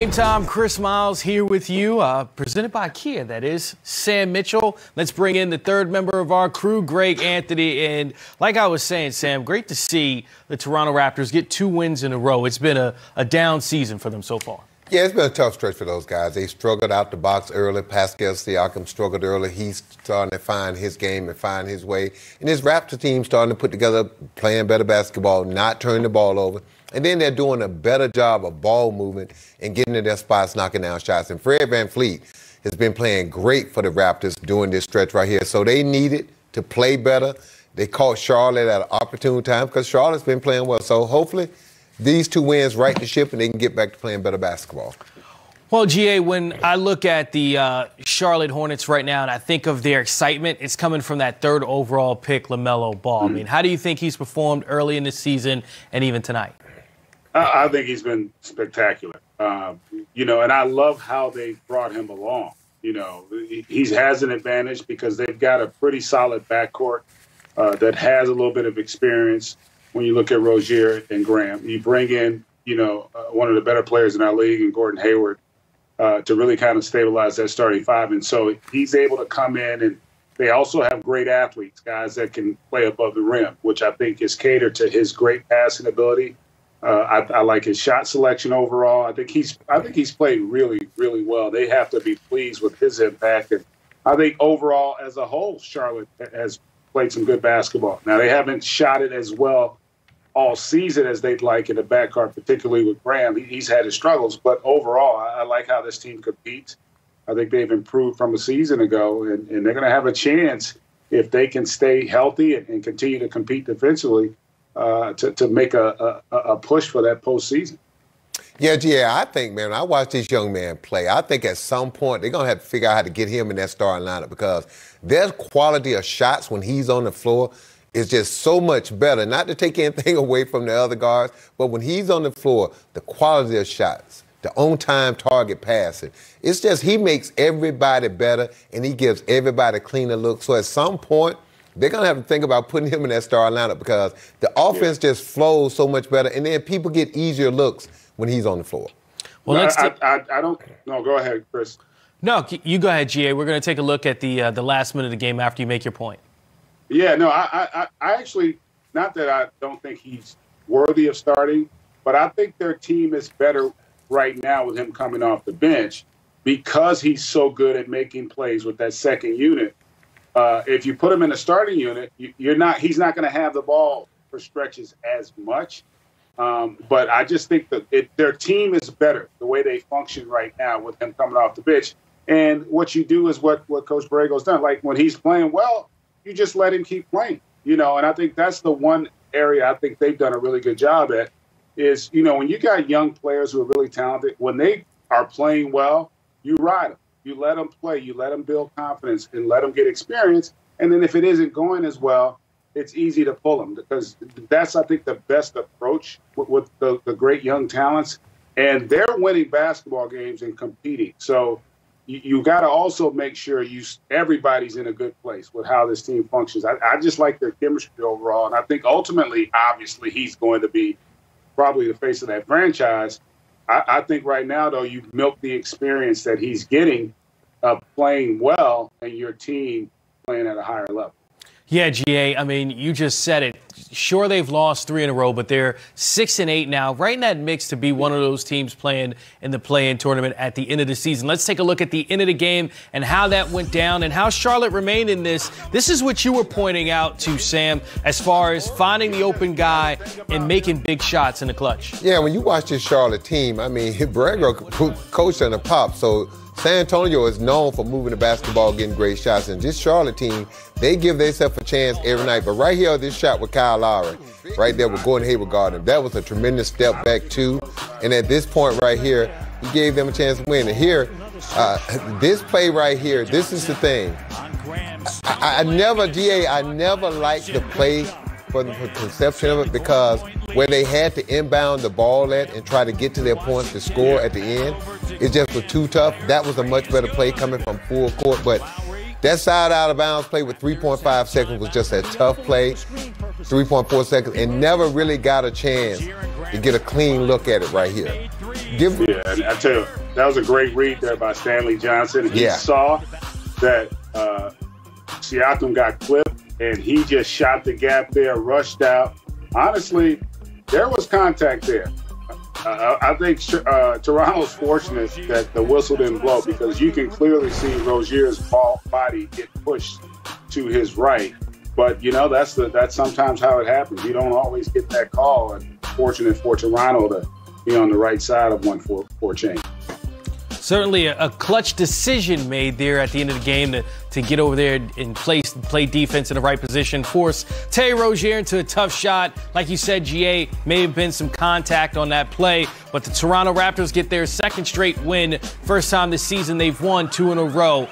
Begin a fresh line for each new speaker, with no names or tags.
Game time, Chris Miles here with you, presented by Kia, that is, Sam Mitchell. Let's bring in the third member of our crew, Greg Anthony. And like I was saying, Sam, great to see the Toronto Raptors get 2 wins in a row. It's been a down season for them so far.
Yeah, it's been a tough stretch for those guys. They struggled out the box early. Pascal Siakam struggled early. He's starting to find his game and find his way. And this Raptors team starting to put together, playing better basketball, not turning the ball over. And then they're doing a better job of ball movement and getting to their spots, knocking down shots. And Fred VanVleet has been playing great for the Raptors during this stretch right here. So they needed to play better. They caught Charlotte at an opportune time because Charlotte's been playing well. So hopefully these 2 wins right the ship and they can get back to playing better basketball.
Well, GA, when I look at the Charlotte Hornets right now and I think of their excitement, it's coming from that 3rd overall pick, LaMelo Ball. I mean, how do you think he's performed early in the season and even tonight?
I think he's been spectacular. And I love how they brought him along. He has an advantage because they've got a pretty solid backcourt that has a little bit of experience. When you look at Rozier and Graham, you bring in, one of the better players in our league in Gordon Hayward to really kind of stabilize that starting 5. And so he's able to come in, and they also have great athletes, guys that can play above the rim, which I think is catered to his great passing ability. I like his shot selection overall. I think he's played really, really well. They have to be pleased with his impact. And I think overall, as a whole, Charlotte has played some good basketball. Now, they haven't shot it as well all season as they'd like in the backcourt, particularly with Graham. He's had his struggles, but overall, I like how this team competes. I think they've improved from a season ago, and they're going to have a chance if they can stay healthy and continue to compete defensively to make a push for that postseason.
Yeah, I think, man, when I watch this young man play, I think at some point they're going to have to figure out how to get him in that starting lineup because their quality of shots when he's on the floor is just so much better. Not to take anything away from the other guards, but when he's on the floor, the quality of shots, the on-time target passing, it's just he makes everybody better and he gives everybody a cleaner look. So at some point, they're going to have to think about putting him in that starting lineup because the offense just flows so much better, and then people get easier looks when he's on the floor.
Well, I don't – no, go ahead, Chris.
No, you go ahead, GA. We're going to take a look at the last minute of the game after you make your point.
Yeah, no, I actually – not that I don't think he's worthy of starting, but I think their team is better right now with him coming off the bench because he's so good at making plays with that second unit. If you put him in a starting unit, he's not going to have the ball for stretches as much. But I just think that their team is better the way they function right now with him coming off the bench. And what you do is what Coach Borrego's done. Like when he's playing well, you just let him keep playing, And I think that's the one area I think they've done a really good job at is, when you got young players who are really talented, when they are playing well, you ride them. You let them play. You let them build confidence and let them get experience. And then if it isn't going as well, it's easy to pull them because that's, I think, the best approach with the great young talents. And they're winning basketball games and competing. So you got to also make sure everybody's in a good place with how this team functions. I just like their chemistry overall. And I think ultimately, obviously, he's going to be probably the face of that franchise. I think right now, though, you milk the experience that he's getting of playing well and your team playing at a higher level.
Yeah, GA, I mean, you just said it. Sure, they've lost 3 in a row, but they're 6-8 now, right in that mix to be one of those teams playing in the play-in tournament at the end of the season. Let's take a look at the end of the game and how that went down and how Charlotte remained in this. This is what you were pointing out to, Sam, as far as finding the open guy and making big shots in the clutch.
Yeah, when you watch this Charlotte team, I mean, Borrego coached on the pop, so San Antonio is known for moving the basketball, getting great shots. And this Charlotte team, they give themselves a chance every night. But right here, this shot with Kyle Lowry, right there with Gordon Hayward guarding, that was a tremendous step back, too. And at this point right here, he gave them a chance to win. And here, this play right here, this is the thing. I never liked the play for the conception of it because where they had to inbound the ball at and try to get to their points to score at the end, it just was too tough. That was a much better play coming from full court, but that side out of bounds play with 3.5 seconds was just a tough play, 3.4 seconds, and never really got a chance to get a clean look at it right here.
Yeah, and I tell you, that was a great read there by Stanley Johnson. He saw that Siakam got clipped, and he just shot the gap there, rushed out. Honestly, there was contact there. I think Toronto's fortunate that the whistle didn't blow, because you can clearly see Rozier's body get pushed to his right. But, you know, that's sometimes how it happens. You don't always get that call, and fortunate for Toronto to be on the right side of 1 for change.
Certainly a clutch decision made there at the end of the game to get over there and play defense in the right position, force Terry Rozier into a tough shot. Like you said, GA, may have been some contact on that play, but the Toronto Raptors get their second straight win. First time this season they've won 2 in a row.